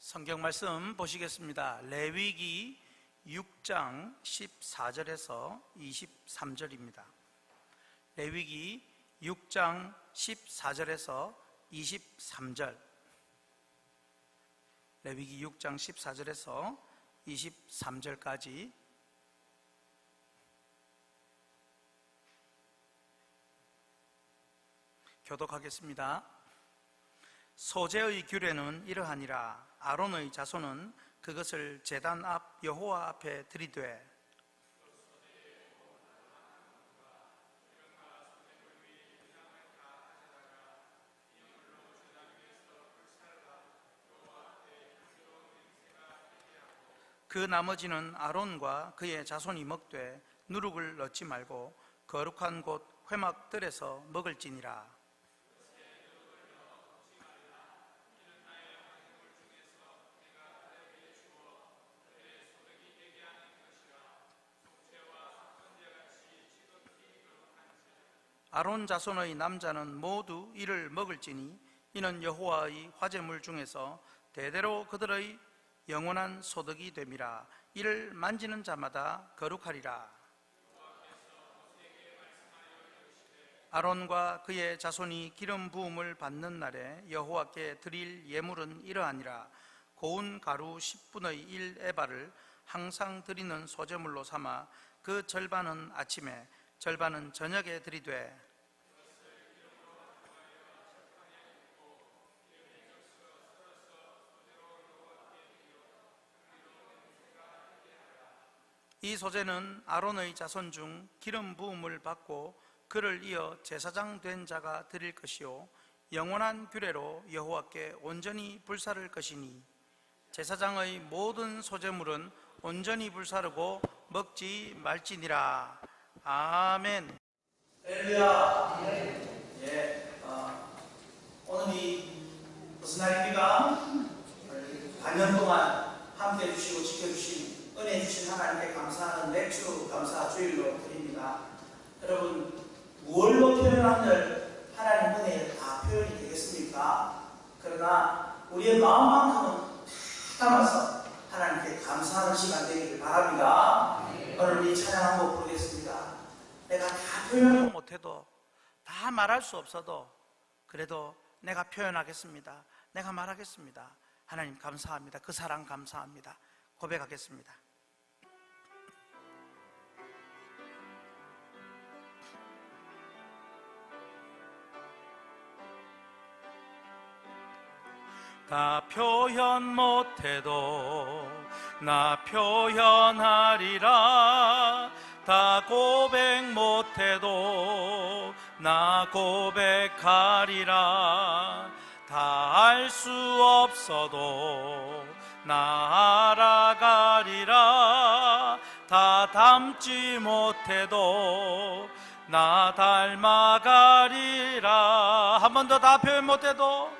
성경 말씀 보시겠습니다. 레위기 6장 14절에서 23절입니다. 레위기 6장 14절에서 23절. 레위기 6장 14절에서 23절까지 교독하겠습니다. 소재의 규례는 이러하니라. 아론의 자손은 그것을 제단 앞 여호와 앞에 들이되 그 나머지는 아론과 그의 자손이 먹되 누룩을 넣지 말고 거룩한 곳 회막들에서 먹을지니라. 아론 자손의 남자는 모두 이를 먹을지니 이는 여호와의 화제물 중에서 대대로 그들의 영원한 소득이 됨이라. 이를 만지는 자마다 거룩하리라. 아론과 그의 자손이 기름 부음을 받는 날에 여호와께 드릴 예물은 이러하니라. 고운 가루 10분의 1 에바를 항상 드리는 소제물로 삼아 그 절반은 아침에 절반은 저녁에 드리되 이 소제는 아론의 자손 중 기름 부음을 받고 그를 이어 제사장 된 자가 드릴 것이요 영원한 규례로 여호와께 온전히 불사를 것이니 제사장의 모든 소제물은 온전히 불사르고 먹지 말지니라. 아멘. 할렐루야. 오늘이 무슨 날입니까? 반년 동안 함께 해주시고 지켜주신 은혜 주신 하나님께 감사하는 맥주 감사 주일로 드립니다. 여러분, 무얼로 표현하면 하나님 은혜에 다 표현이 되겠습니까? 그러나 우리의 마음만큼은 다 담아서 하나님께 감사하는 시간 되기를 바랍니다. 오늘 이 찬양 한곡 부르겠습니다. 내가 다 표현 못해도, 다 말할 수 없어도 그래도 내가 표현하겠습니다. 내가 말하겠습니다. 하나님 감사합니다. 그 사랑 감사합니다. 고백하겠습니다. 다 표현 못해도 나 표현하리라. 다 고백 못해도 나 고백하리라. 다 알 수 없어도 나 알아가리라. 다 닮지 못해도 나 닮아가리라. 한 번 더. 다 표현 못해도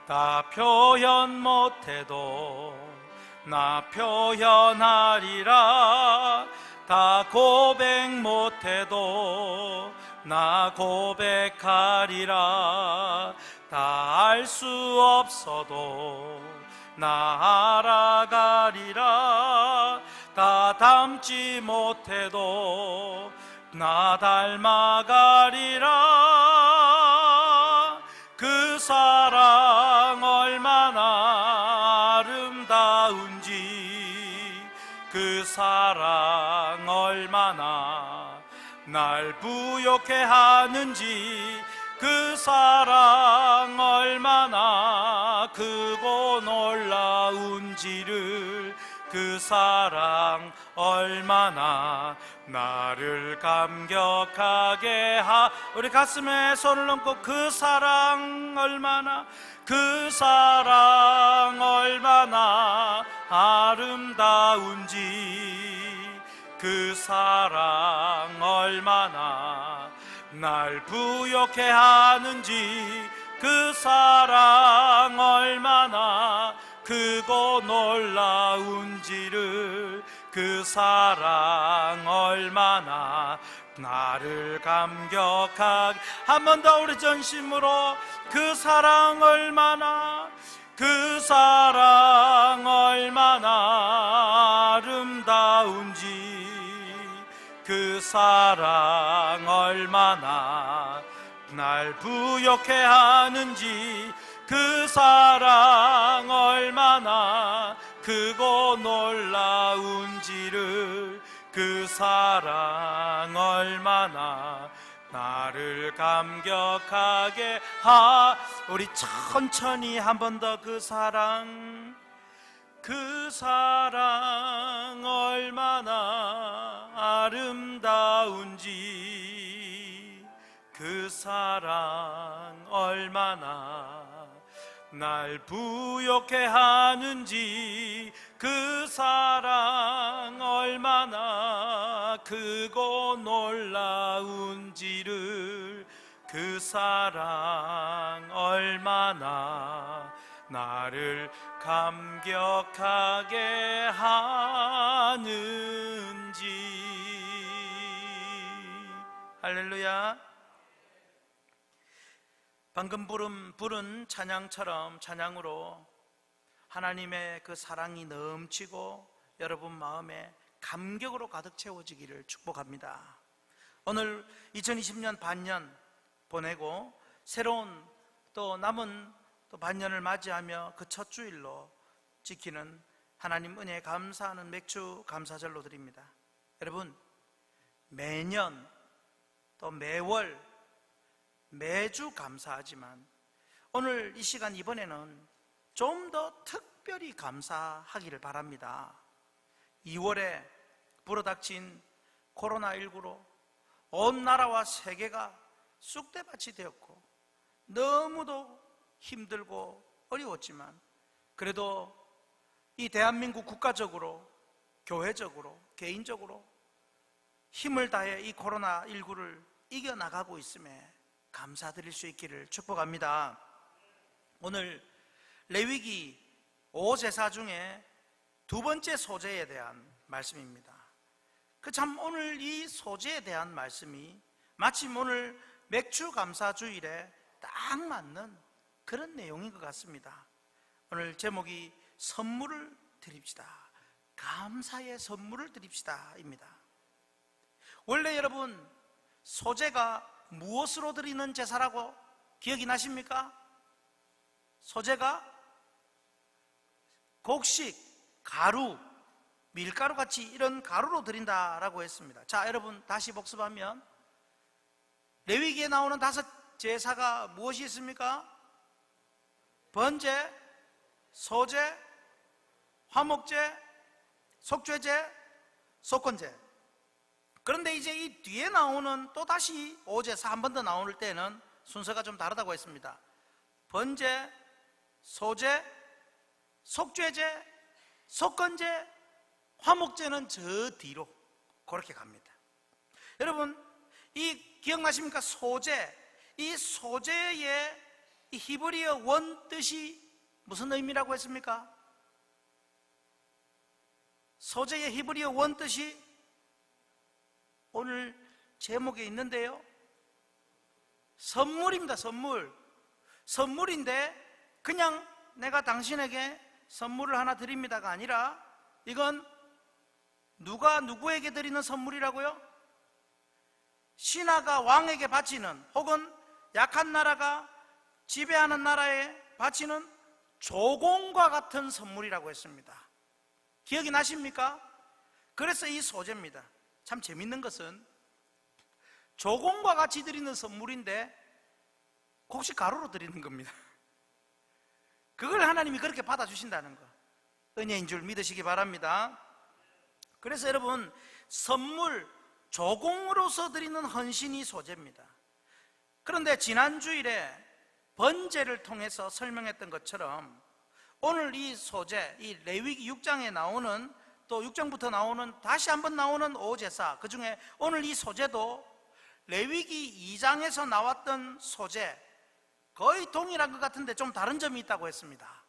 다 표현 못해도 나 표현하리라. 다 고백 못해도 나 고백하리라. 다 알 수 없어도 나 알아가리라. 다 닮지 못해도 나 닮아가리라. 그 사랑 얼마나 아름다운지, 그 사랑 얼마나 날 부욕해 하는지, 그 사랑 얼마나 크고 놀라운지를, 그 사랑 얼마나 나를 감격하게 우리 가슴에 손을 얹고 그 사랑 얼마나, 그 사랑 얼마나 아름다운지, 그 사랑 얼마나 날 부욕해 하는지, 그 사랑 얼마나 크고 놀라운지를, 그 사랑 얼마나 나를 감격하게. 한 번 더 우리 전심으로 그 사랑 얼마나, 그 사랑 날 부욕해 하는지 그 사랑 얼마나 크고 놀라운지를 그 사랑 얼마나 나를 감격하게 우리 천천히 한 번 더 그 사랑 얼마나 아름다운지 그 사랑 얼마나 날 부욕해 하는지 그 사랑 얼마나 크고 놀라운지를 그 사랑 얼마나 나를 감격하게 하는지. 할렐루야. 방금 부른 찬양처럼 찬양으로 하나님의 그 사랑이 넘치고 여러분 마음에 감격으로 가득 채워지기를 축복합니다. 오늘 2020년 반년 보내고 새로운 또 남은 또 반년을 맞이하며 그 첫 주일로 지키는 하나님 은혜에 감사하는 맥주 감사절로 드립니다. 여러분, 매년 또 매월 매주 감사하지만 오늘 이 시간 이번에는 좀 더 특별히 감사하기를 바랍니다. 2월에 불어닥친 코로나19로 온 나라와 세계가 쑥대밭이 되었고 너무도 힘들고 어려웠지만 그래도 이 대한민국 국가적으로, 교회적으로, 개인적으로 힘을 다해 이 코로나19를 이겨나가고 있음에 감사드릴 수 있기를 축복합니다. 오늘 레위기 5제사 중에 두 번째 소제에 대한 말씀입니다. 참 오늘 이 소제에 대한 말씀이 마침 오늘 맥주 감사 주일에 딱 맞는 그런 내용인 것 같습니다. 오늘 제목이 선물을 드립시다. 감사의 선물을 드립시다 입니다. 원래 여러분 소제가 무엇으로 드리는 제사라고 기억이 나십니까? 소제가 곡식, 가루, 밀가루 같이 이런 가루로 드린다라고 했습니다. 자, 여러분 다시 복습하면 레위기에 나오는 5 제사가 무엇이 있습니까? 번제, 소제, 화목제, 속죄제, 속건제. 그런데 이제 이 뒤에 나오는 또 다시 5제사 한 번 더 나올 때는 순서가 좀 다르다고 했습니다. 번제, 소제, 속죄제, 속건제, 화목제는 저 뒤로 그렇게 갑니다. 여러분 이 기억나십니까? 소제. 이 소제의 이 히브리어 원 뜻이 무슨 의미라고 했습니까? 소제의 히브리어 원 뜻이 오늘 제목에 있는데요, 선물입니다. 선물인데 그냥 내가 당신에게 선물을 하나 드립니다가 아니라 이건 누가 누구에게 드리는 선물이라고요? 신하가 왕에게 바치는, 혹은 약한 나라가 지배하는 나라에 바치는 조공과 같은 선물이라고 했습니다. 기억이 나십니까? 그래서 이 소제입니다. 참 재밌는 것은 조공과 같이 드리는 선물인데 곡식 가루로 드리는 겁니다. 그걸 하나님이 그렇게 받아주신다는 거, 은혜인 줄 믿으시기 바랍니다. 그래서 여러분 선물, 조공으로서 드리는 헌신이 소제입니다. 그런데 지난 주일에 번제를 통해서 설명했던 것처럼 오늘 이 소제, 이 레위기 6장에 나오는, 또 6장부터 나오는, 다시 한번 나오는 5제사, 그 중에 오늘 이 소제도 레위기 2장에서 나왔던 소제 거의 동일한 것 같은데 좀 다른 점이 있다고 했습니다.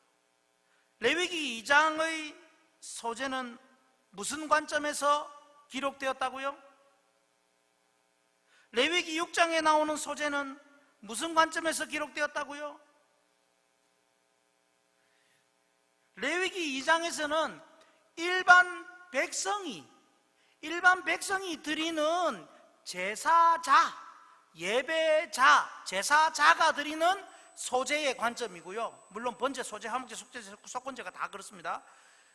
레위기 2장의 소제는 무슨 관점에서 기록되었다고요? 레위기 6장에 나오는 소제는 무슨 관점에서 기록되었다고요? 레위기 2장에서는 일반 백성이 드리는 제사자 예배자, 제사자가 드리는 소재의 관점이고요. 물론 번제, 소제, 화목제, 속죄제, 속건제가 다 그렇습니다.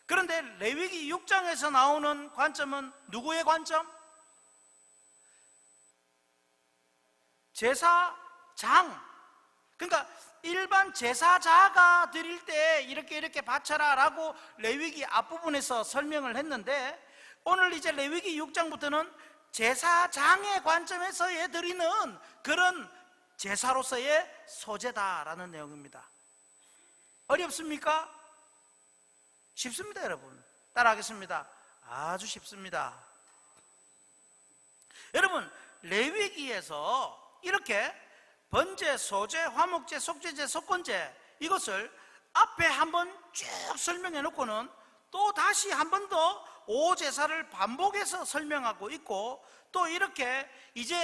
그런데 레위기 6장에서 나오는 관점은 누구의 관점? 제사장. 그러니까 일반 제사자가 드릴 때 이렇게 바쳐라 라고 레위기 앞부분에서 설명을 했는데, 오늘 이제 레위기 6장부터는 제사장의 관점에서 드리는 그런 제사로서의 소재다라는 내용입니다. 어렵습니까? 쉽습니다, 여러분. 따라하겠습니다. 아주 쉽습니다. 여러분, 레위기에서 이렇게 번제, 소제, 화목제, 속죄제, 속건제, 이것을 앞에 한번 쭉 설명해 놓고는 또 다시 한 번 더 오제사를 반복해서 설명하고 있고, 또 이렇게 이제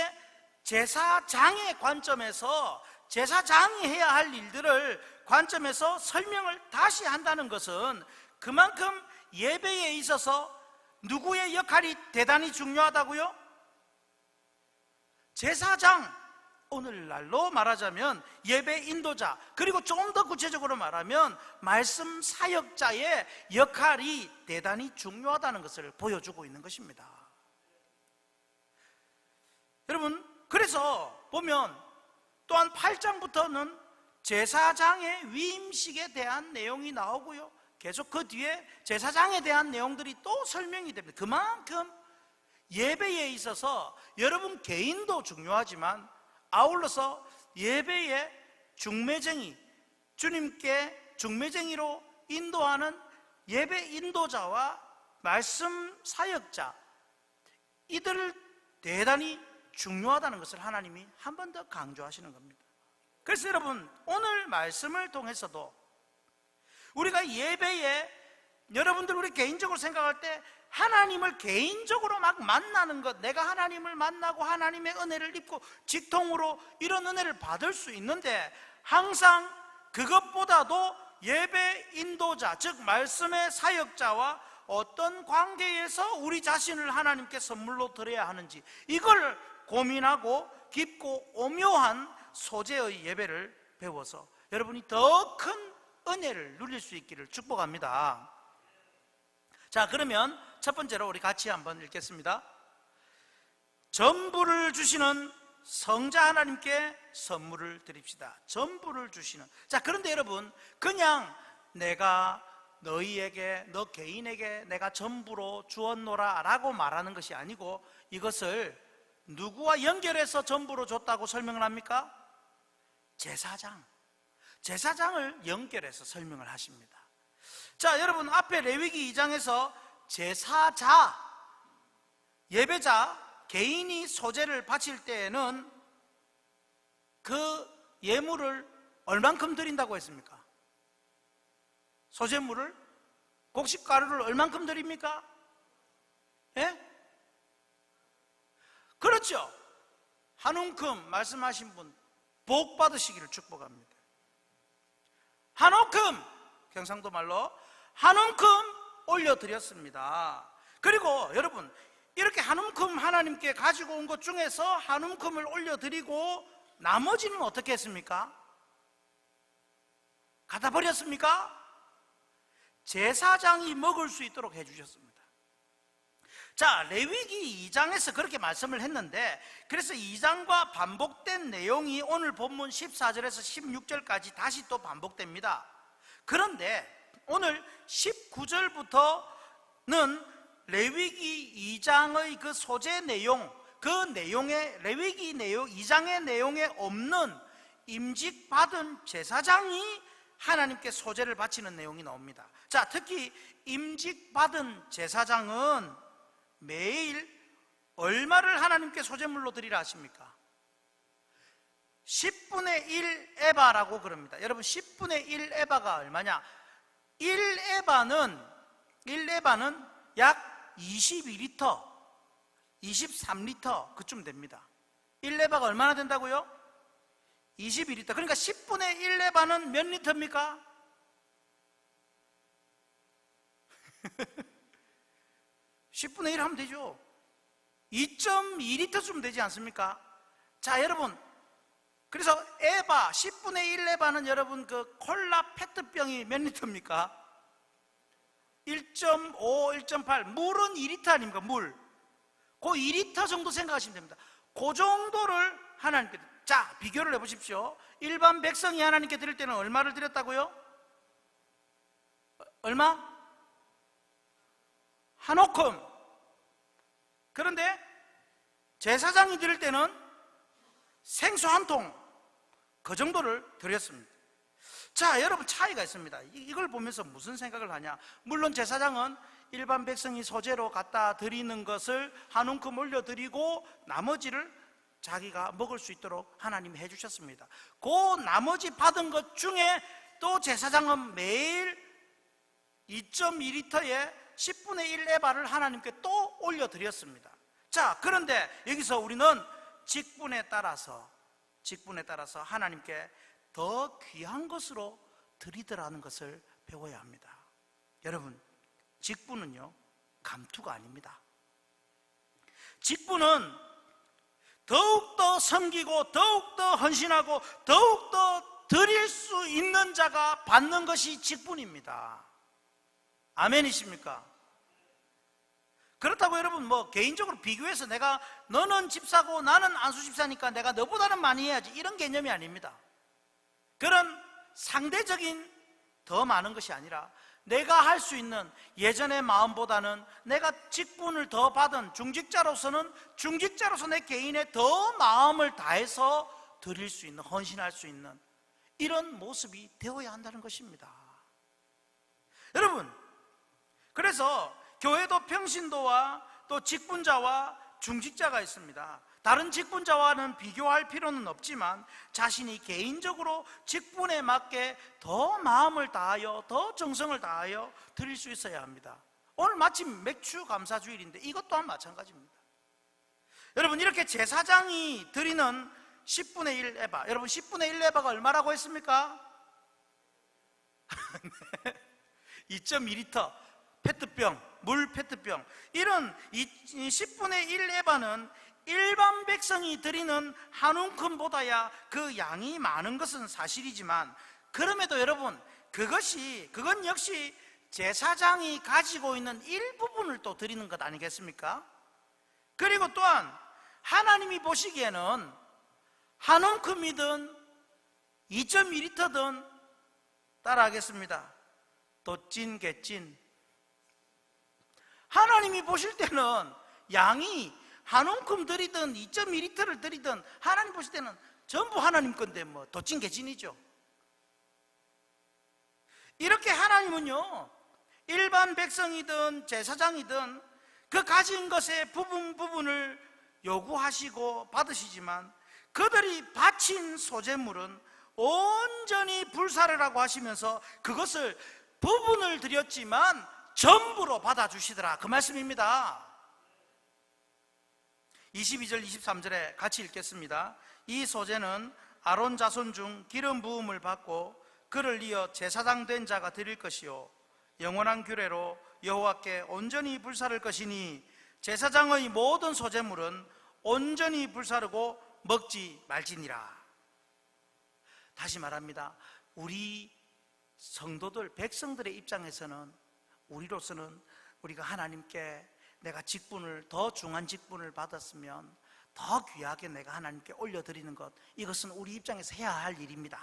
제사장의 관점에서 제사장이 해야 할 일들을 관점에서 설명을 다시 한다는 것은 그만큼 예배에 있어서 누구의 역할이 대단히 중요하다고요? 제사장, 오늘날로 말하자면 예배 인도자, 그리고 좀 더 구체적으로 말하면 말씀 사역자의 역할이 대단히 중요하다는 것을 보여주고 있는 것입니다. 여러분, 그래서 보면 또한 8장부터는 제사장의 위임식에 대한 내용이 나오고요, 계속 그 뒤에 제사장에 대한 내용들이 또 설명이 됩니다. 그만큼 예배에 있어서 여러분 개인도 중요하지만 아울러서 예배의 중매쟁이, 주님께 중매쟁이로 인도하는 예배 인도자와 말씀 사역자, 이들을 대단히 중요하다는 것을 하나님이 한 번 더 강조하시는 겁니다. 그래서 여러분, 오늘 말씀을 통해서도 우리가 예배에, 여러분들 우리 개인적으로 생각할 때 하나님을 개인적으로 막 만나는 것, 내가 하나님을 만나고 하나님의 은혜를 입고 직통으로 이런 은혜를 받을 수 있는데, 항상 그것보다도 예배 인도자, 즉 말씀의 사역자와 어떤 관계에서 우리 자신을 하나님께 선물로 드려야 하는지, 이걸 고민하고 깊고 오묘한 소재의 예배를 배워서 여러분이 더 큰 은혜를 누릴 수 있기를 축복합니다. 자, 그러면 첫 번째로 우리 같이 한번 읽겠습니다. 전부를 주시는 성자 하나님께 선물을 드립시다. 전부를 주시는. 자, 그런데 여러분, 그냥 내가 너희에게, 너 개인에게 내가 전부로 주었노라 라고 말하는 것이 아니고, 이것을 누구와 연결해서 전부로 줬다고 설명을 합니까? 제사장을 연결해서 설명을 하십니다. 자, 여러분, 앞에 레위기 2장에서 제사자, 예배자, 개인이 소제를 바칠 때에는 그 예물을 얼만큼 드린다고 했습니까? 소제물을, 곡식가루를 얼만큼 드립니까? 예? 그렇죠. 한 움큼, 말씀하신 분 복 받으시기를 축복합니다. 한 움큼, 경상도 말로 한 움큼 올려드렸습니다. 그리고 여러분, 이렇게 한 움큼 하나님께 가지고 온 것 중에서 한 움큼을 올려드리고 나머지는 어떻게 했습니까? 갖다 버렸습니까? 제사장이 먹을 수 있도록 해주셨습니다. 자, 레위기 2장에서 그렇게 말씀을 했는데, 그래서 2장과 반복된 내용이 오늘 본문 14절에서 16절까지 다시 또 반복됩니다. 그런데 오늘 19절부터는 레위기 2장의 그 소재 내용, 그 내용에, 레위기 내용 2장의 내용에 없는 임직받은 제사장이 하나님께 소제를 바치는 내용이 나옵니다. 자, 특히 임직받은 제사장은 매일 얼마를 하나님께 소제물로 드리라 하십니까? 10분의 1 에바라고 그럽니다. 여러분, 10분의 1 에바가 얼마냐? 1에바는 약 22리터, 23리터 그쯤 됩니다. 1에바가 얼마나 된다고요? 22리터. 그러니까 10분의 1에바는 몇 리터입니까? 10분의 1 하면 되죠. 2.2리터쯤 되지 않습니까? 자, 여러분, 그래서 에바, 10분의 1 에바는 여러분 그 콜라 페트병이 몇 리터입니까? 1.5, 1.8, 물은 2리터 아닙니까? 물. 그 2리터 정도 생각하시면 됩니다. 그 정도를 하나님께, 자, 비교를 해보십시오. 일반 백성이 하나님께 드릴 때는 얼마를 드렸다고요? 얼마? 한 오금. 그런데 제사장이 드릴 때는 생수 한 통, 그 정도를 드렸습니다. 자, 여러분, 차이가 있습니다. 이걸 보면서 무슨 생각을 하냐? 물론 제사장은 일반 백성이 소재로 갖다 드리는 것을 한 움큼 올려드리고 나머지를 자기가 먹을 수 있도록 하나님이 해주셨습니다. 그 나머지 받은 것 중에 또 제사장은 매일 2.2리터의 10분의 1 에바를 하나님께 또 올려드렸습니다. 자, 그런데 여기서 우리는 직분에 따라서 하나님께 더 귀한 것으로 드리더라는 것을 배워야 합니다. 여러분, 직분은요, 감투가 아닙니다. 직분은 더욱더 섬기고 더욱더 헌신하고 더욱더 드릴 수 있는 자가 받는 것이 직분입니다. 아멘이십니까? 그렇다고 여러분 뭐 개인적으로 비교해서 내가 너는 집사고 나는 안수 집사니까 내가 너보다는 많이 해야지, 이런 개념이 아닙니다. 그런 상대적인 더 많은 것이 아니라 내가 할 수 있는 예전의 마음보다는 내가 직분을 더 받은 중직자로서는 중직자로서 내 개인의 더 마음을 다해서 드릴 수 있는, 헌신할 수 있는 이런 모습이 되어야 한다는 것입니다. 여러분, 그래서 교회도 평신도와 또 직분자와 중직자가 있습니다. 다른 직분자와는 비교할 필요는 없지만 자신이 개인적으로 직분에 맞게 더 마음을 다하여 더 정성을 다하여 드릴 수 있어야 합니다. 오늘 마침 맥주 감사주일인데 이것 또한 마찬가지입니다. 여러분, 이렇게 제사장이 드리는 10분의 1 에바, 여러분 10분의 1 에바가 얼마라고 했습니까? 2.2리터 페트병, 물 페트병. 이런 10분의 1 에바는 일반 백성이 드리는 한 움큼보다야 그 양이 많은 것은 사실이지만, 그럼에도 여러분, 그건 역시 제사장이 가지고 있는 일부분을 또 드리는 것 아니겠습니까? 그리고 또한 하나님이 보시기에는 한 움큼이든 2.2리터든 따라하겠습니다. 도찐 개찐. 하나님이 보실 때는 양이 한 움큼 드리든 2.2리터를 드리든 하나님 보실 때는 전부 하나님 건데 뭐 도찐 개찐이죠. 이렇게 하나님은요, 일반 백성이든 제사장이든 그 가진 것의 부분을 요구하시고 받으시지만 그들이 바친 소재물은 온전히 불사르라고 하시면서 그것을 부분을 드렸지만 전부로 받아주시더라, 그 말씀입니다. 22절 23절에 같이 읽겠습니다. 이 소재는 아론 자손 중 기름 부음을 받고 그를 이어 제사장 된 자가 드릴 것이요 영원한 규례로 여호와께 온전히 불사를 것이니 제사장의 모든 소재물은 온전히 불사르고 먹지 말지니라. 다시 말합니다. 우리 성도들, 백성들의 입장에서는, 우리로서는 우리가 하나님께 내가 직분을, 더 중한 직분을 받았으면 더 귀하게 내가 하나님께 올려드리는 것, 이것은 우리 입장에서 해야 할 일입니다.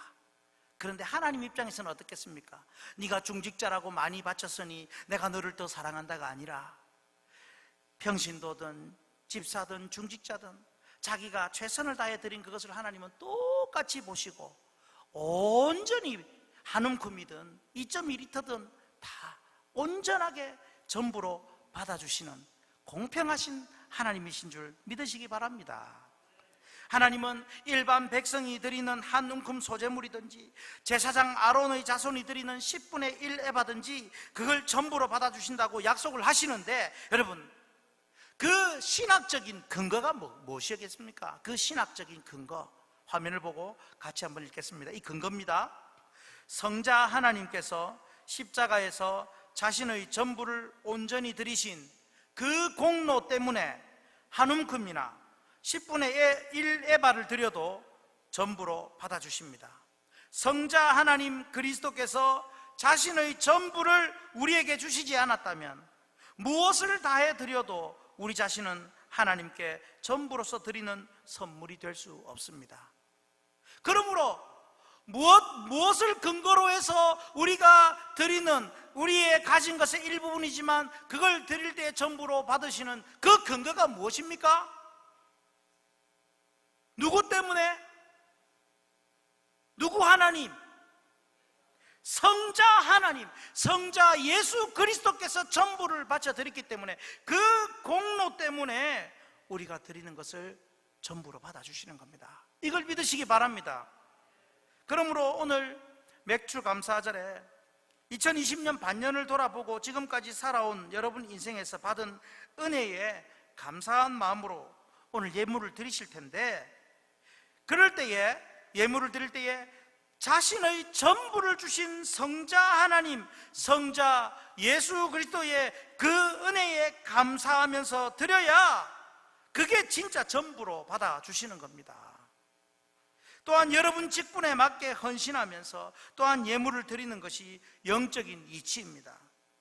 그런데 하나님 입장에서는 어떻겠습니까? 네가 중직자라고 많이 바쳤으니 내가 너를 더 사랑한다가 아니라 평신도든 집사든 중직자든 자기가 최선을 다해 드린 그것을 하나님은 똑같이 보시고 온전히 한 움큼이든 2.2리터든 다 온전하게 전부로 받아주시는 공평하신 하나님이신 줄 믿으시기 바랍니다. 하나님은 일반 백성이 드리는 한 움큼 소재물이든지 제사장 아론의 자손이 드리는 10분의 1 에바든지 그걸 전부로 받아주신다고 약속을 하시는데, 여러분, 그 신학적인 근거가 무엇이겠습니까? 그 신학적인 근거, 화면을 보고 같이 한번 읽겠습니다. 이 근거입니다. 성자 하나님께서 십자가에서 자신의 전부를 온전히 드리신 그 공로 때문에 한 움큼이나 10분의 1 에바를 드려도 전부로 받아주십니다. 성자 하나님 그리스도께서 자신의 전부를 우리에게 주시지 않았다면 무엇을 다해 드려도 우리 자신은 하나님께 전부로서 드리는 선물이 될 수 없습니다. 그러므로 무엇을 근거로 해서 우리가 드리는, 우리의 가진 것의 일부분이지만 그걸 드릴 때 전부로 받으시는 그 근거가 무엇입니까? 누구 때문에? 누구 하나님? 성자 하나님, 성자 예수 그리스도께서 전부를 바쳐 드렸기 때문에 그 공로 때문에 우리가 드리는 것을 전부로 받아주시는 겁니다. 이걸 믿으시기 바랍니다. 그러므로 오늘 맥주 감사절에 2020년 반년을 돌아보고 지금까지 살아온 여러분 인생에서 받은 은혜에 감사한 마음으로 오늘 예물을 드리실 텐데, 그럴 때에, 예물을 드릴 때에 자신의 전부를 주신 성자 하나님, 성자 예수 그리스도의 그 은혜에 감사하면서 드려야 그게 진짜 전부로 받아주시는 겁니다. 또한 여러분 직분에 맞게 헌신하면서 또한 예물을 드리는 것이 영적인 이치입니다.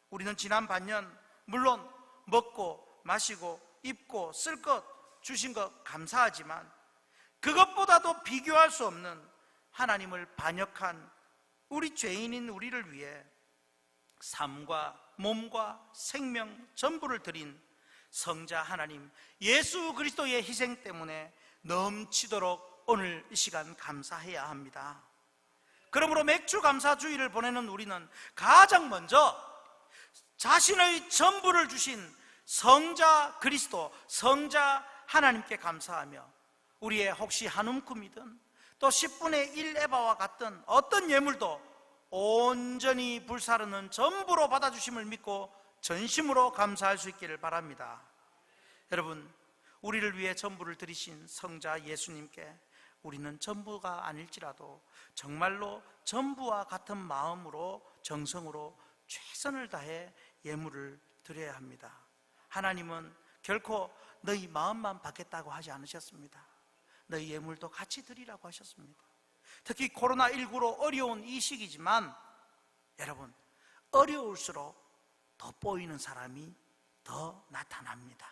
우리는 지난 반년 물론 먹고 마시고 입고 쓸 것 주신 것 감사하지만 그것보다도 비교할 수 없는 하나님을 반역한 우리 죄인인 우리를 위해 삶과 몸과 생명 전부를 드린 성자 하나님 예수 그리스도의 희생 때문에 넘치도록 오늘 이 시간 감사해야 합니다. 그러므로 맥주 감사주의를 보내는 우리는 가장 먼저 자신의 전부를 주신 성자 그리스도, 성자 하나님께 감사하며 우리의 혹시 한 움큼이든 또 10분의 1 에바와 같은 어떤 예물도 온전히 불사르는 전부로 받아주심을 믿고 전심으로 감사할 수 있기를 바랍니다. 여러분, 우리를 위해 전부를 드리신 성자 예수님께 우리는 전부가 아닐지라도 정말로 전부와 같은 마음으로 정성으로 최선을 다해 예물을 드려야 합니다. 하나님은 결코 너희 마음만 받겠다고 하지 않으셨습니다. 너희 예물도 같이 드리라고 하셨습니다. 특히 코로나19로 어려운 이 시기지만 여러분, 어려울수록 돋보이는 사람이 더 나타납니다.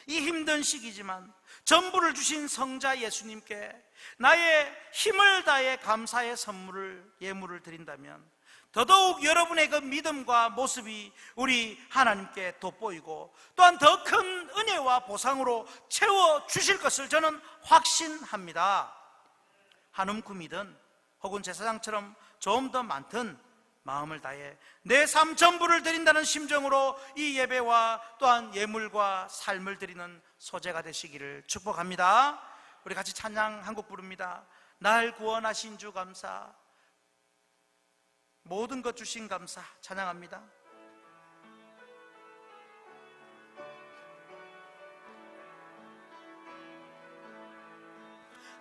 이 힘든 시기지만 전부를 주신 성자 예수님께 나의 힘을 다해 감사의 선물을, 예물을 드린다면 더더욱 여러분의 그 믿음과 모습이 우리 하나님께 돋보이고 또한 더 큰 은혜와 보상으로 채워주실 것을 저는 확신합니다. 한 움큼이든 혹은 제사장처럼 좀 더 많든 마음을 다해 내 삶 전부를 드린다는 심정으로 이 예배와 또한 예물과 삶을 드리는 소재가 되시기를 축복합니다. 우리 같이 찬양 한 곡 부릅니다. 날 구원하신 주 감사, 모든 것 주신 감사 찬양합니다.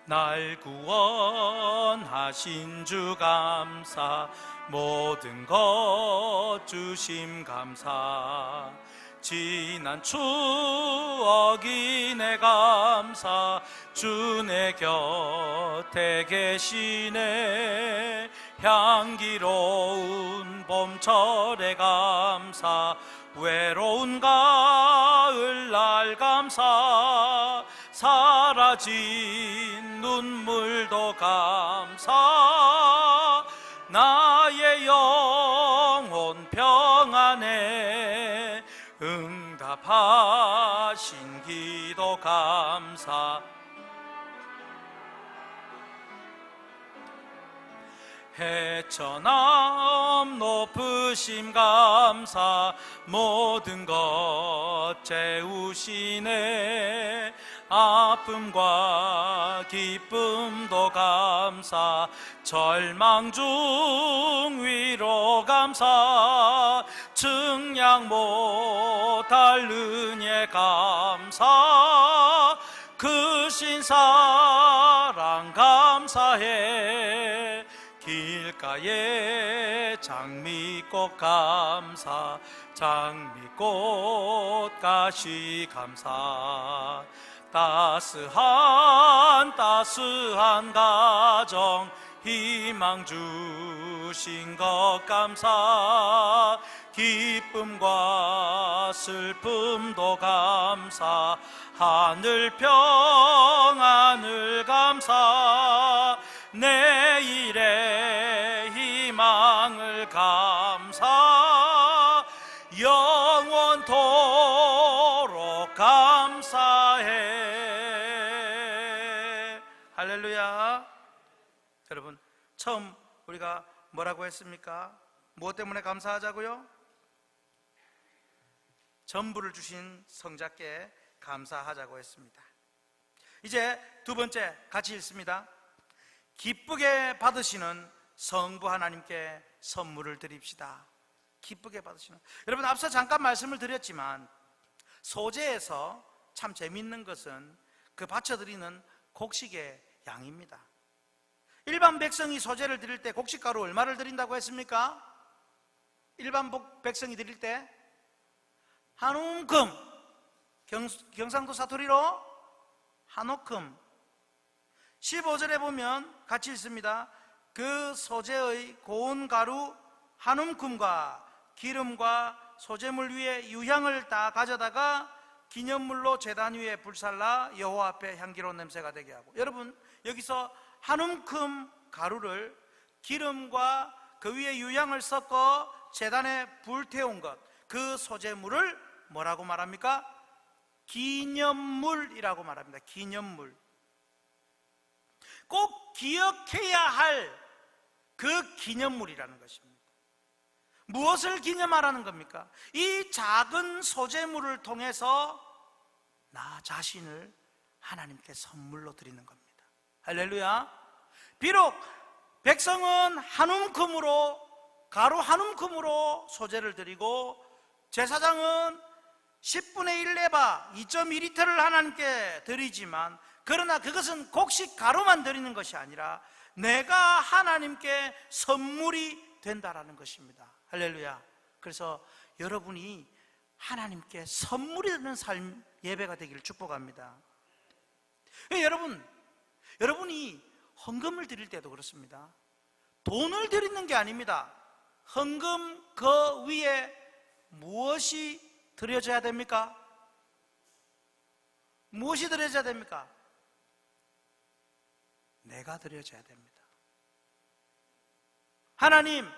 날 구원하신 주 감사, 모든 것 주심 감사, 지난 추억이 내 감사, 주 내 곁에 계시네. 향기로운 봄철의 감사, 외로운 가을날 감사, 사라진 눈물도 감사, 나의 영혼 평안에 응답하신 기도 감사, 헤쳐남 높으심 감사, 모든 것 채우시네. 아픔과 기쁨도 감사, 절망 중 위로 감사, 증량 못할 은혜 감사, 크신 사랑 감사해. 길가에 장미꽃 감사, 장미꽃 가시 감사, 따스한 가정 희망 주신 것 감사, 기쁨과 슬픔도 감사, 하늘 평안을 감사, 내일의 희망을 감사, 영원토록 감사해. 할렐루야. 여러분, 처음 우리가 뭐라고 했습니까? 무엇 때문에 감사하자고요? 전부를 주신 성자께 감사하자고 했습니다. 이제 두 번째 같이 읽습니다. 기쁘게 받으시는 성부 하나님께 선물을 드립시다. 기쁘게 받으시는. 여러분, 앞서 잠깐 말씀을 드렸지만 소제에서 참 재밌는 것은 그 바쳐드리는 곡식의 양입니다. 일반 백성이 소제를 드릴 때 곡식가루 얼마를 드린다고 했습니까? 일반 백성이 드릴 때 한 움큼, 경상도 사투리로 한 오큼. 15절에 보면 같이 읽습니다. 그 소제의 고운 가루 한 움큼과 기름과 소제물 위에 유향을 다 가져다가 기념물로 제단 위에 불살라 여호와 앞에 향기로운 냄새가 되게 하고. 여러분, 여기서 한 움큼 가루를 기름과 그 위에 유향을 섞어 제단에 불태운 것, 그 소제물을 뭐라고 말합니까? 기념물이라고 말합니다. 기념물. 꼭 기억해야 할 그 기념물이라는 것입니다. 무엇을 기념하라는 겁니까? 이 작은 소제물을 통해서 나 자신을 하나님께 선물로 드리는 겁니다. 할렐루야. 비록 백성은 한 움큼으로, 가루 한 움큼으로 소제를 드리고 제사장은 10분의 1 레바 2.2리터를 하나님께 드리지만, 그러나 그것은 곡식 가루만 드리는 것이 아니라 내가 하나님께 선물이 된다라는 것입니다. 할렐루야. 그래서 여러분이 하나님께 선물이 되는 삶 예배가 되기를 축복합니다. 여러분이 헌금을 드릴 때도 그렇습니다. 돈을 드리는 게 아닙니다. 헌금 그 위에 무엇이 드려져야 됩니까? 무엇이 드려져야 됩니까? 내가 드려져야 됩니다. 하나님,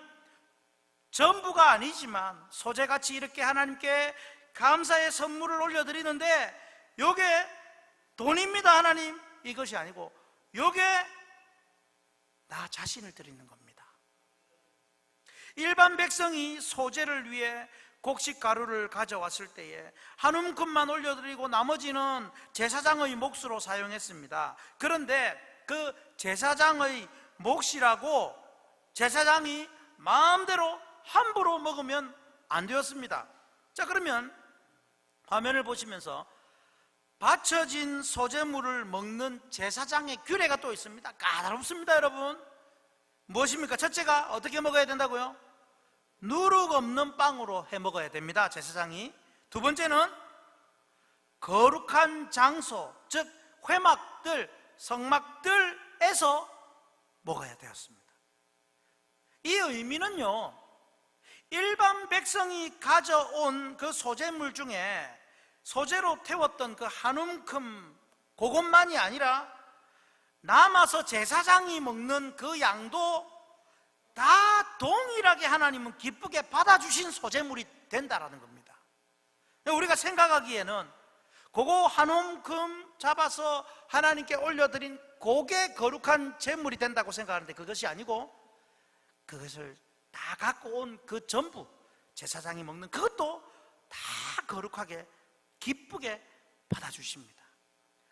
전부가 아니지만 소재같이 이렇게 하나님께 감사의 선물을 올려드리는데 요게 돈입니다. 하나님, 이것이 아니고 요게 나 자신을 드리는 겁니다. 일반 백성이 소재를 위해 곡식 가루를 가져왔을 때에 한 움큼만 올려드리고 나머지는 제사장의 몫으로 사용했습니다. 그런데 그 제사장의 몫이라고 제사장이 마음대로 함부로 먹으면 안 되었습니다. 자, 그러면 화면을 보시면서 바쳐진 소제물을 먹는 제사장의 규례가 또 있습니다. 까다롭습니다. 여러분, 무엇입니까? 첫째가 어떻게 먹어야 된다고요? 누룩 없는 빵으로 해 먹어야 됩니다. 제사장이. 두 번째는 거룩한 장소, 즉 회막들, 성막들에서 먹어야 되었습니다. 이 의미는요, 일반 백성이 가져온 그 소제물 중에 소재로 태웠던 그 한 움큼 그것만이 아니라 남아서 제사장이 먹는 그 양도 다 동일하게 하나님은 기쁘게 받아주신 소제물이 된다라는 겁니다. 우리가 생각하기에는 그거 한 움큼 잡아서 하나님께 올려드린 그게 거룩한 제물이 된다고 생각하는데 그것이 아니고 그것을 다 갖고 온 그 전부 제사장이 먹는 그것도 다 거룩하게 기쁘게 받아주십니다.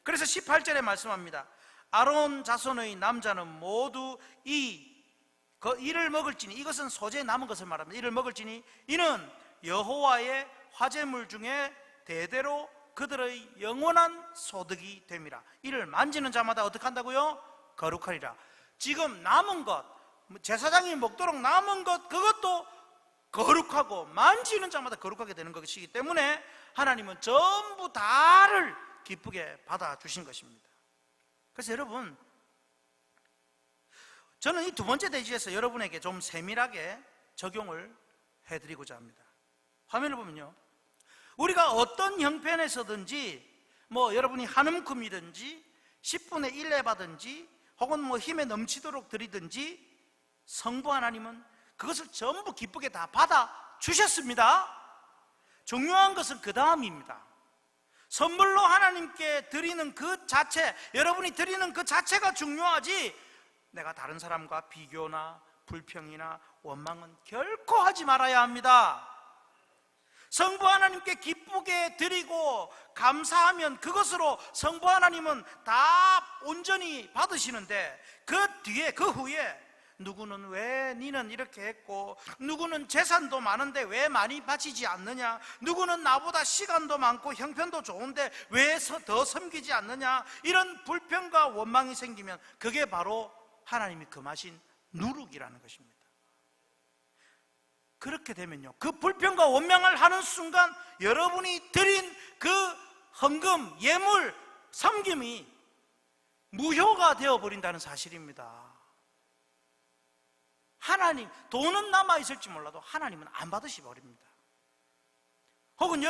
그래서 18절에 말씀합니다. 아론 자손의 남자는 모두 이를 먹을지니, 이것은 소재에 남은 것을 말합니다. 이를 먹을지니 이는 여호와의 화제물 중에 대대로 그들의 영원한 소득이 됨이라. 이를 만지는 자마다 어떻게 한다고요? 거룩하리라. 지금 남은 것, 제사장이 먹도록 남은 것, 그것도 거룩하고 만지는 자마다 거룩하게 되는 것이기 때문에 하나님은 전부 다를 기쁘게 받아주신 것입니다. 그래서 여러분, 저는 이 두 번째 대지에서 여러분에게 좀 세밀하게 적용을 해드리고자 합니다. 화면을 보면요, 우리가 어떤 형편에서든지 여러분이 한 움큼이든지 10분의 1 내바든지 혹은 힘에 넘치도록 드리든지 성부 하나님은 그것을 전부 기쁘게 다 받아주셨습니다. 중요한 것은 그 다음입니다. 선물로 하나님께 드리는 그 자체, 여러분이 드리는 그 자체가 중요하지 내가 다른 사람과 비교나 불평이나 원망은 결코 하지 말아야 합니다. 성부 하나님께 기쁘게 드리고 감사하면 그것으로 성부 하나님은 다 온전히 받으시는데 그 뒤에 그 후에 누구는 왜 니는 이렇게 했고, 누구는 재산도 많은데 왜 많이 바치지 않느냐, 누구는 나보다 시간도 많고 형편도 좋은데 왜 더 섬기지 않느냐, 이런 불평과 원망이 생기면 그게 바로 하나님이 금하신 누룩이라는 것입니다. 그렇게 되면요, 그 불평과 원망을 하는 순간 여러분이 드린 그 헌금, 예물, 섬김이 무효가 되어버린다는 사실입니다. 하나님, 돈은 남아있을지 몰라도 하나님은 안 받으시버립니다. 혹은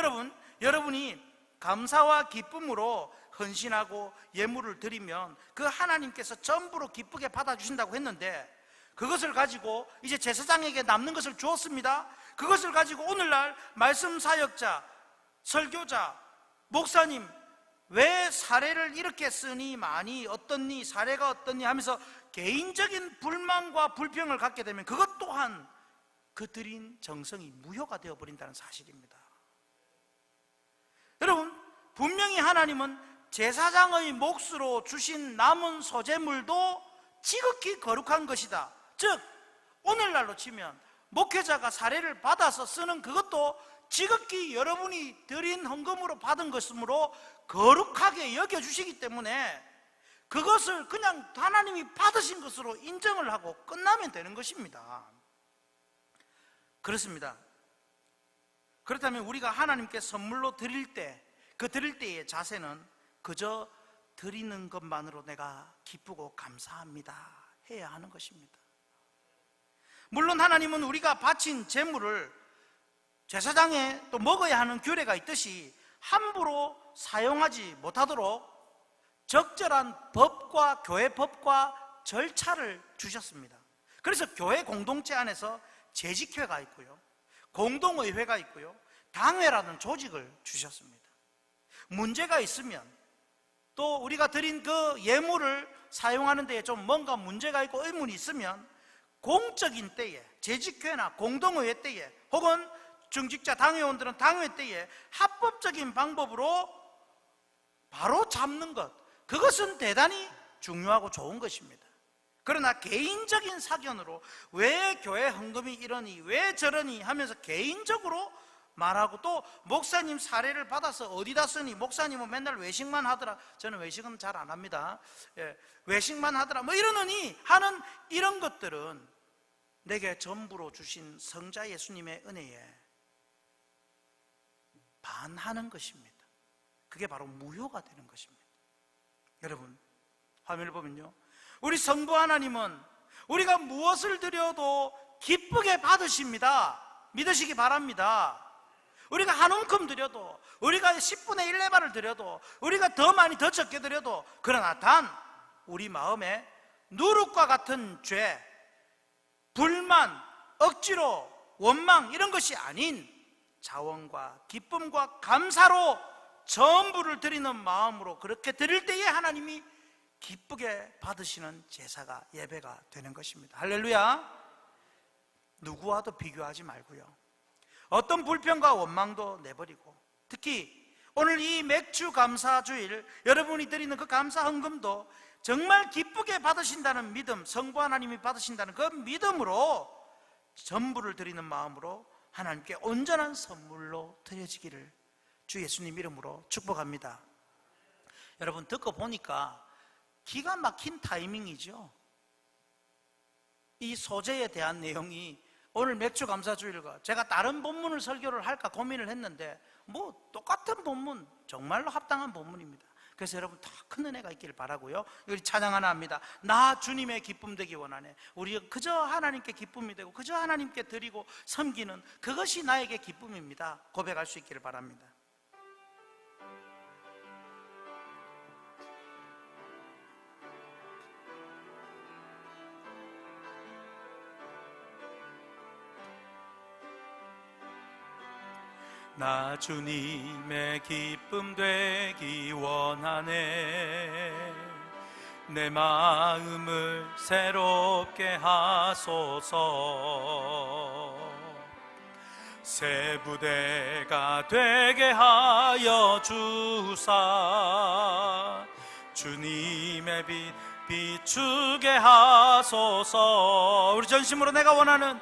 여러분이 감사와 기쁨으로 헌신하고 예물을 드리면 그 하나님께서 전부로 기쁘게 받아주신다고 했는데, 그것을 가지고 이제 제사장에게 남는 것을 주었습니다. 그것을 가지고 오늘날 말씀 사역자, 설교자, 목사님, 왜 사례를 이렇게 쓰니 많이 어떻니, 사례가 어떻니 하면서 개인적인 불만과 불평을 갖게 되면 그것 또한 그 드린 정성이 무효가 되어버린다는 사실입니다. 여러분, 분명히 하나님은 제사장의 몫으로 주신 남은 소재물도 지극히 거룩한 것이다. 즉, 오늘날로 치면 목회자가 사례를 받아서 쓰는 그것도 지극히 여러분이 드린 헌금으로 받은 것이므로 거룩하게 여겨주시기 때문에 그것을 그냥 하나님이 받으신 것으로 인정을 하고 끝나면 되는 것입니다. 그렇습니다. 그렇다면 우리가 하나님께 선물로 드릴 때, 그 드릴 때의 자세는 그저 드리는 것만으로 내가 기쁘고 감사합니다 해야 하는 것입니다. 물론 하나님은 우리가 바친 재물을 제사장에 또 먹어야 하는 규례가 있듯이 함부로 사용하지 못하도록 적절한 법과 교회 법과 절차를 주셨습니다. 그래서 교회 공동체 안에서 재직회가 있고요, 공동의회가 있고요, 당회라는 조직을 주셨습니다. 문제가 있으면, 또 우리가 드린 그 예물을 사용하는 데에 좀 뭔가 문제가 있고 의문이 있으면 공적인 때에, 재직회나 공동의회 때에, 혹은 중직자 당회원들은 당회 때에 합법적인 방법으로 바로 잡는 것, 그것은 대단히 중요하고 좋은 것입니다. 그러나 개인적인 사견으로 왜 교회 헌금이 이러니, 왜 저러니 하면서 개인적으로 말하고, 또 목사님 사례를 받아서 어디다 쓰니, 목사님은 맨날 외식만 하더라, 저는 외식은 잘 안 합니다. 외식만 하더라 이러느니 하는 이런 것들은 내게 전부로 주신 성자 예수님의 은혜에 반하는 것입니다. 그게 바로 무효가 되는 것입니다. 여러분, 화면을 보면요, 우리 성부 하나님은 우리가 무엇을 드려도 기쁘게 받으십니다. 믿으시기 바랍니다. 우리가 한 움큼 드려도, 우리가 10분의 1 레바를 드려도, 우리가 더 많이 더 적게 드려도, 그러나 단 우리 마음에 누룩과 같은 죄, 불만, 억지로, 원망 이런 것이 아닌 자원과 기쁨과 감사로 전부를 드리는 마음으로 그렇게 드릴 때에 하나님이 기쁘게 받으시는 제사가, 예배가 되는 것입니다. 할렐루야. 누구와도 비교하지 말고요, 어떤 불평과 원망도 내버리고, 특히 오늘 이 맥주 감사주일 여러분이 드리는 그 감사 헌금도 정말 기쁘게 받으신다는 믿음, 성부 하나님이 받으신다는 그 믿음으로 전부를 드리는 마음으로 하나님께 온전한 선물로 드려지기를 주 예수님 이름으로 축복합니다. 여러분, 듣고 보니까 기가 막힌 타이밍이죠. 이 소재에 대한 내용이 오늘 맥주 감사주일과 제가 다른 본문을 설교를 할까 고민을 했는데 뭐 똑같은 본문, 정말로 합당한 본문입니다. 그래서 여러분 더 큰 은혜가 있기를 바라고요. 우리 찬양 하나 합니다. 나 주님의 기쁨 되기 원하네. 우리 그저 하나님께 기쁨이 되고 그저 하나님께 드리고 섬기는 그것이 나에게 기쁨입니다. 고백할 수 있기를 바랍니다. 나 주님의 기쁨 되기 원하네. 내 마음을 새롭게 하소서. 새 부대가 되게 하여 주사 주님의 빛 비추게 하소서. 우리 전심으로 내가 원하는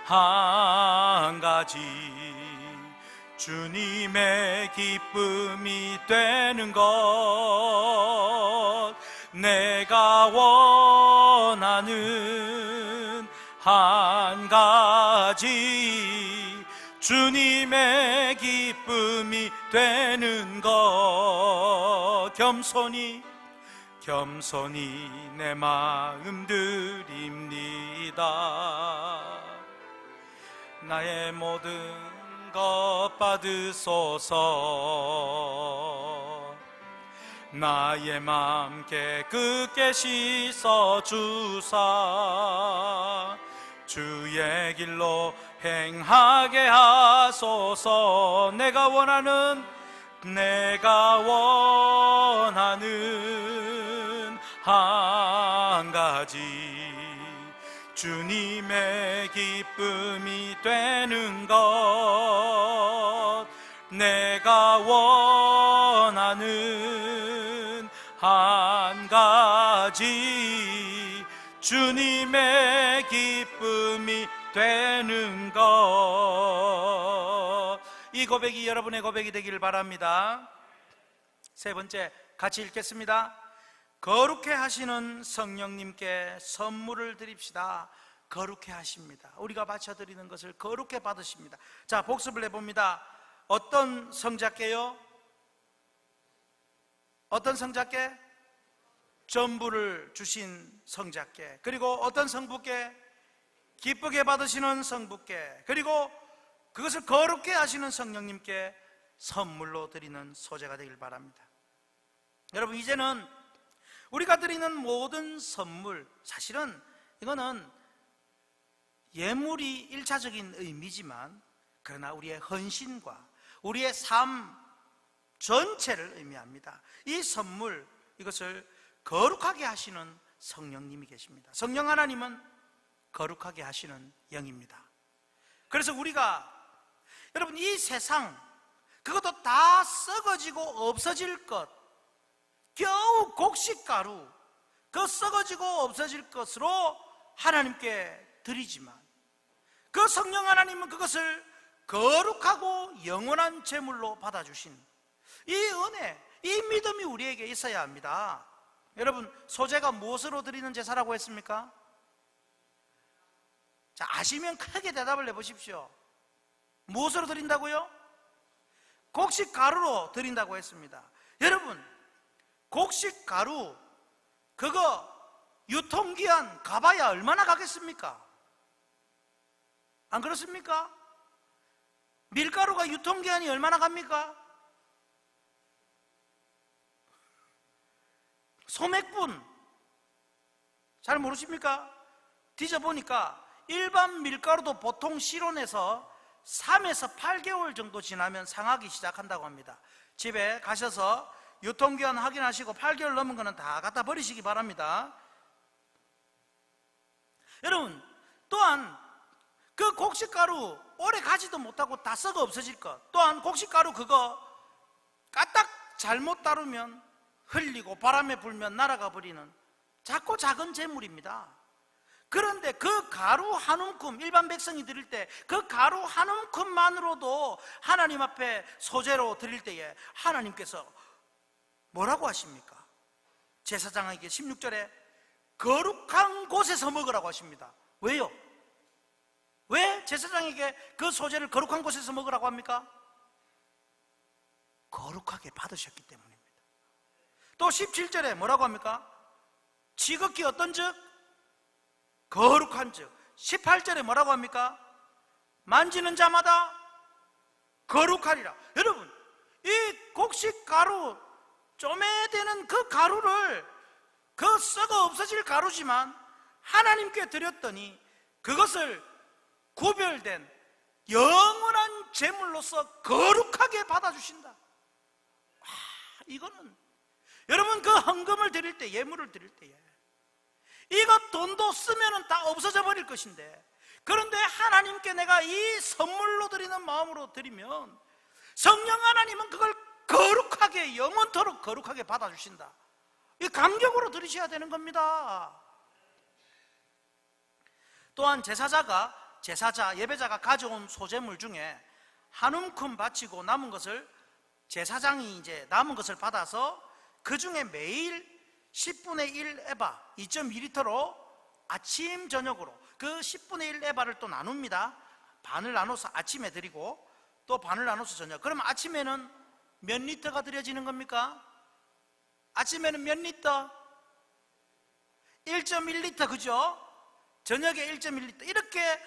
한 가지 주님의 기쁨이 되는 것. 내가 원하는 한 가지 주님의 기쁨이 되는 것. 겸손히 내 마음 드립니다. 나의 모든 것 받으소서. 나의 맘 깨끗게 씻어주사 주의 길로 행하게 하소서. 내가 원하는 한 가지 주님의 기쁨이 되는 것. 내가 원하는 한 가지 주님의 기쁨이 되는 것. 이 고백이 여러분의 고백이 되기를 바랍니다. 세 번째, 같이 읽겠습니다. 거룩해 하시는 성령님께 선물을 드립시다. 거룩해 하십니다. 우리가 바쳐드리는 것을 거룩해 받으십니다. 자, 복습을 해봅니다. 어떤 성자께요? 어떤 성자께? 전부를 주신 성자께. 그리고 어떤 성부께? 기쁘게 받으시는 성부께. 그리고 그것을 거룩해 하시는 성령님께 선물로 드리는 소재가 되길 바랍니다. 여러분, 이제는 우리가 드리는 모든 선물, 사실은 이거는 예물이 1차적인 의미지만 그러나 우리의 헌신과 우리의 삶 전체를 의미합니다. 이 선물, 이것을 거룩하게 하시는 성령님이 계십니다. 성령 하나님은 거룩하게 하시는 영입니다. 그래서 우리가, 여러분, 이 세상 그것도 다 썩어지고 없어질 것, 겨우 곡식가루, 그 썩어지고 없어질 것으로 하나님께 드리지만 그 성령 하나님은 그것을 거룩하고 영원한 제물로 받아주신 이 은혜, 이 믿음이 우리에게 있어야 합니다. 여러분, 소재가 무엇으로 드리는 제사라고 했습니까? 자, 아시면 크게 대답을 해보십시오. 무엇으로 드린다고요? 곡식가루로 드린다고 했습니다. 여러분, 곡식가루 그거 유통기한 가봐야 얼마나 가겠습니까? 안 그렇습니까? 밀가루가 유통기한이 얼마나 갑니까? 소맥분 잘 모르십니까? 뒤져보니까 일반 밀가루도 보통 실온에서 3에서 8개월 정도 지나면 상하기 시작한다고 합니다. 집에 가셔서 유통기한 확인하시고 8개월 넘은 거는 다 갖다 버리시기 바랍니다. 여러분, 또한 그 곡식가루 오래 가지도 못하고 다 썩어 없어질 것, 또한 곡식가루 그거 까딱 잘못 다루면 흘리고 바람에 불면 날아가 버리는 작고 작은 재물입니다. 그런데 그 가루 한 움큼, 일반 백성이 드릴 때 그 가루 한 움큼만으로도 하나님 앞에 소재로 드릴 때에 하나님께서 뭐라고 하십니까? 제사장에게 16절에 거룩한 곳에서 먹으라고 하십니다. 왜요? 왜 제사장에게 그 소재를 거룩한 곳에서 먹으라고 합니까? 거룩하게 받으셨기 때문입니다. 또 17절에 뭐라고 합니까? 지극히 어떤 즉? 거룩한 즉. 18절에 뭐라고 합니까? 만지는 자마다 거룩하리라. 여러분, 이 곡식 가루, 쪼매되는 그 가루를, 그 썩어 없어질 가루지만 하나님께 드렸더니 그것을 구별된 영원한 제물로서 거룩하게 받아주신다. 이거는 여러분, 그 헌금을 드릴 때, 예물을 드릴 때에 이거 돈도 쓰면은 다 없어져 버릴 것인데, 그런데 하나님께 내가 이 선물로 드리는 마음으로 드리면 성령 하나님은 그걸 거룩하게, 영원토록 거룩하게 받아주신다. 이 감격으로 드리셔야 되는 겁니다. 또한 제사자, 예배자가 가져온 소재물 중에 한 움큼 바치고 남은 것을 제사장이 이제 남은 것을 받아서 그 중에 매일 10분의 1 에바 2.2리터로 아침 저녁으로 그 10분의 1 에바를 또 나눕니다. 반을 나눠서 아침에 드리고 또 반을 나눠서 저녁. 그럼 아침에는 몇 리터가 드려지는 겁니까? 아침에는 몇 리터? 1.1리터, 그죠? 저녁에 1.1리터. 이렇게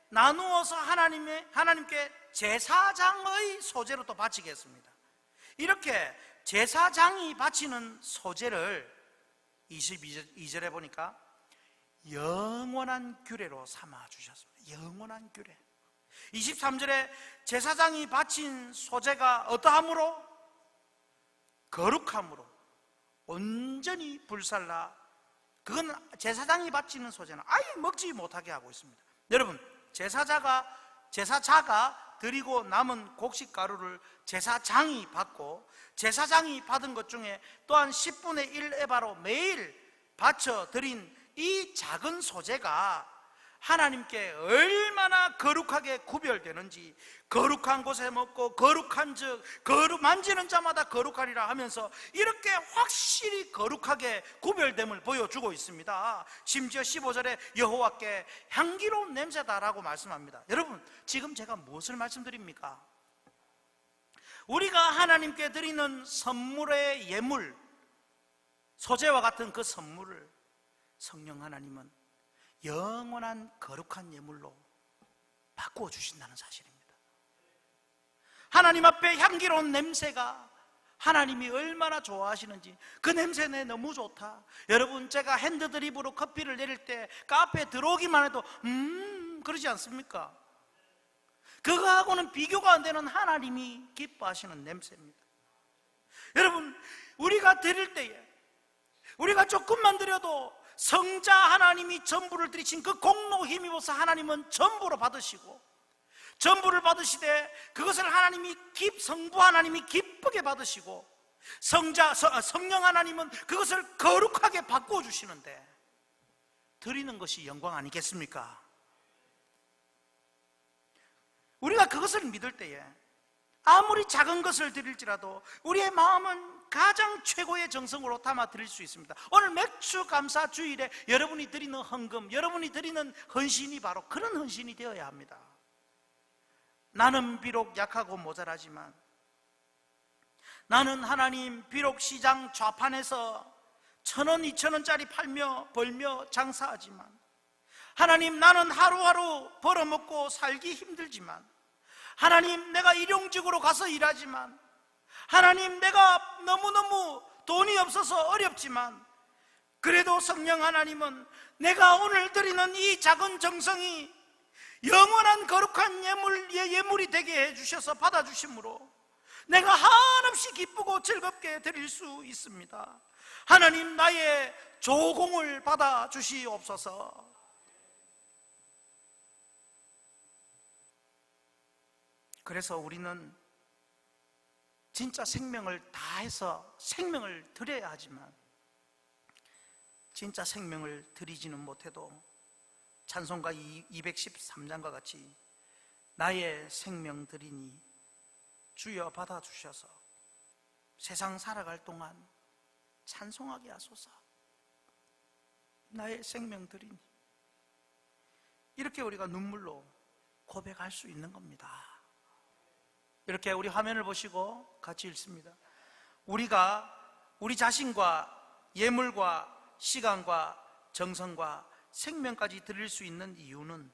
나누어서 하나님께 제사장의 소재로 또 바치겠습니다. 이렇게 제사장이 바치는 소재를 22절에 보니까 영원한 규례로 삼아 주셨습니다. 영원한 규례. 23절에 제사장이 바친 소재가 어떠함으로? 거룩함으로 온전히 불살라. 그건 제사장이 바치는 소재는 아예 먹지 못하게 하고 있습니다. 여러분, 제사자가 드리고 남은 곡식 가루를 제사장이 받고, 제사장이 받은 것 중에 또한 10분의 1 에바로 매일 바쳐 드린 이 작은 소재가 하나님께 얼마나 거룩하게 구별되는지, 거룩한 곳에 먹고 거룩한 즉 만지는 자마다 거룩하리라 하면서 이렇게 확실히 거룩하게 구별됨을 보여주고 있습니다. 심지어 15절에 여호와께 향기로운 냄새다라고 말씀합니다. 여러분, 지금 제가 무엇을 말씀드립니까? 우리가 하나님께 드리는 선물의 예물, 소재와 같은 그 선물을 성령 하나님은 영원한 거룩한 예물로 바꾸어 주신다는 사실입니다. 하나님 앞에 향기로운 냄새가 하나님이 얼마나 좋아하시는지, 그 냄새 내 너무 좋다. 여러분, 제가 핸드드립으로 커피를 내릴 때 카페에 들어오기만 해도 그러지 않습니까? 그거하고는 비교가 안 되는 하나님이 기뻐하시는 냄새입니다. 여러분, 우리가 드릴 때에 우리가 조금만 드려도 성자 하나님이 전부를 드리신 그 공로 힘입어서 하나님은 전부로 받으시고, 전부를 받으시되 그것을 성부 하나님이 기쁘게 받으시고, 성령 하나님은 그것을 거룩하게 바꾸어 주시는데, 드리는 것이 영광 아니겠습니까? 우리가 그것을 믿을 때에 아무리 작은 것을 드릴지라도 우리의 마음은 가장 최고의 정성으로 담아 드릴 수 있습니다. 오늘 맥주 감사 주일에 여러분이 드리는 헌금, 여러분이 드리는 헌신이 바로 그런 헌신이 되어야 합니다. 나는 비록 약하고 모자라지만, 나는 하나님 비록 시장 좌판에서 1,000원, 2,000원짜리 벌며 장사하지만, 하나님 나는 하루하루 벌어먹고 살기 힘들지만, 하나님 내가 일용직으로 가서 일하지만, 하나님 내가 너무너무 돈이 없어서 어렵지만, 그래도 성령 하나님은 내가 오늘 드리는 이 작은 정성이 영원한 거룩한 예물이 되게 해주셔서 받아주심으로 내가 한없이 기쁘고 즐겁게 드릴 수 있습니다. 하나님, 나의 조공을 받아주시옵소서. 그래서 우리는 진짜 생명을 다해서 생명을 드려야 하지만, 진짜 생명을 드리지는 못해도 찬송가 213장과 같이 나의 생명 드리니 주여 받아주셔서 세상 살아갈 동안 찬송하게 하소서. 나의 생명 드리니. 이렇게 우리가 눈물로 고백할 수 있는 겁니다. 이렇게 우리 화면을 보시고 같이 읽습니다. 우리가 우리 자신과 예물과 시간과 정성과 생명까지 드릴 수 있는 이유는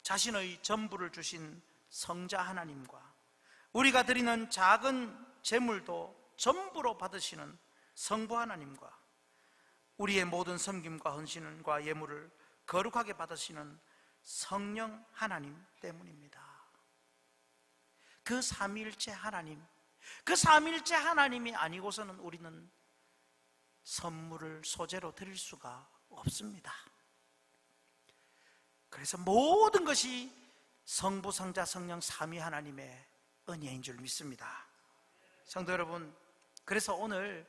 자신의 전부를 주신 성자 하나님과 우리가 드리는 작은 재물도 전부로 받으시는 성부 하나님과 우리의 모든 섬김과 헌신과 예물을 거룩하게 받으시는 성령 하나님 때문입니다. 그 삼위일체 하나님, 그 삼위일체 하나님이 아니고서는 우리는 선물을 소재로 드릴 수가 없습니다. 그래서 모든 것이 성부, 성자, 성령 삼위 하나님의 은혜인 줄 믿습니다. 성도 여러분, 그래서 오늘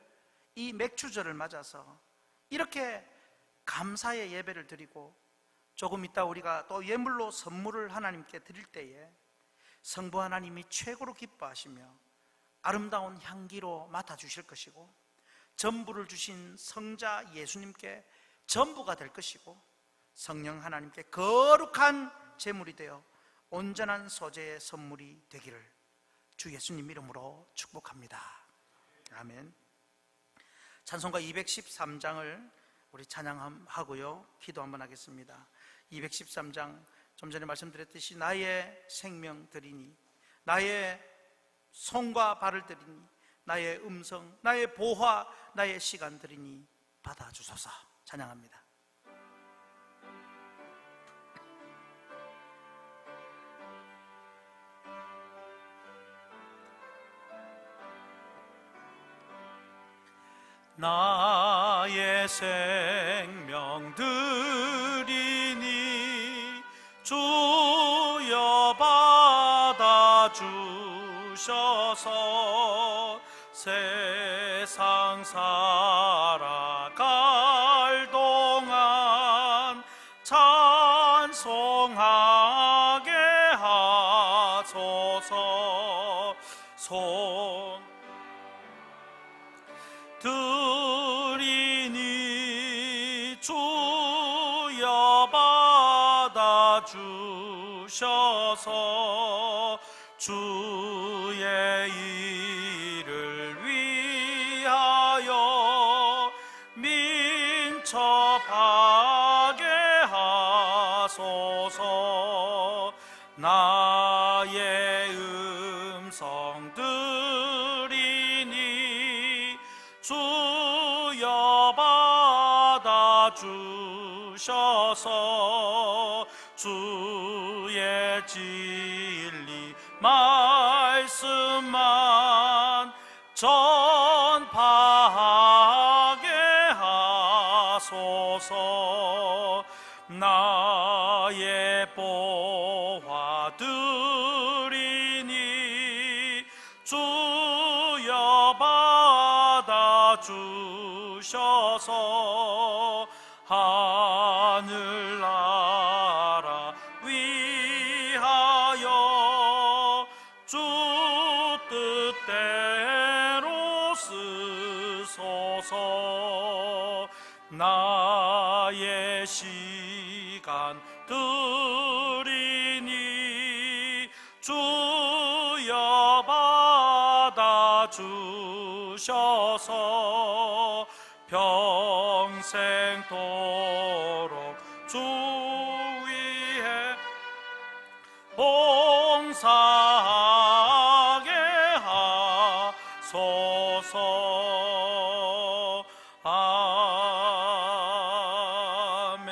이 맥주절을 맞아서 이렇게 감사의 예배를 드리고 조금 이따 우리가 또 예물로 선물을 하나님께 드릴 때에 성부 하나님이 최고로 기뻐하시며 아름다운 향기로 맡아주실 것이고 전부를 주신 성자 예수님께 전부가 될 것이고 성령 하나님께 거룩한 제물이 되어 온전한 소재의 선물이 되기를 주 예수님 이름으로 축복합니다. 아멘. 찬송가 213장을 우리 찬양하고요 기도 한번 하겠습니다. 213장, 좀 전에 말씀드렸듯이 나의 생명 드리니, 나의 손과 발을 드리니, 나의 음성, 나의 보화, 나의 시간 드리니 받아주소서. 찬양합니다. 나의 생명 드리니 주여 받아주셔서 세상 살아갈 동안 찬송하게 하소서. 손 드리니 주여 받아주셔서 주의 일을 위하여 민첩하게 하소서. 나의 음성 드리니 주여 받아주셔서 주의 진리 말씀만 전파하게 하소서. 나의 보화 드리니 주여 받아주셔서 하늘나라 위하여 주 뜻대로 쓰소서. 나의 시간 드리니 주여 받아주셔서 평생도록 주 위에 봉사하게 하소서. 아멘.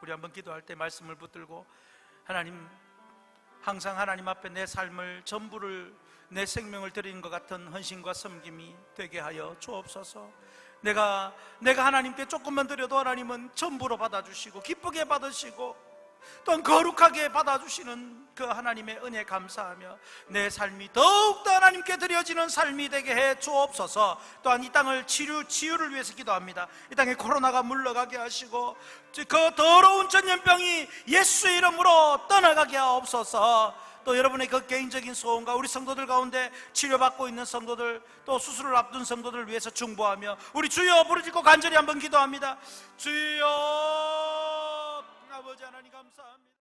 우리 한번 기도할 때 말씀을 붙들고 하나님, 항상 하나님 앞에 내 삶을 전부를, 내 생명을 드리는 것 같은 헌신과 섬김이 되게 하여 주옵소서. 내가 하나님께 조금만 드려도 하나님은 전부로 받아주시고 기쁘게 받으시고 또한 거룩하게 받아주시는 그 하나님의 은혜 감사하며 내 삶이 더욱더 하나님께 드려지는 삶이 되게 해 주옵소서. 또한 이 땅을 치유를 위해서 기도합니다. 이 땅에 코로나가 물러가게 하시고 그 더러운 전염병이 예수 이름으로 떠나가게 하옵소서. 또 여러분의 그 개인적인 소원과 우리 성도들 가운데 치료받고 있는 성도들, 또 수술을 앞둔 성도들을 위해서 중보하며 우리 주여 부르짖고 간절히 한번 기도합니다. 주여, 아버지 하나님 감사합니다.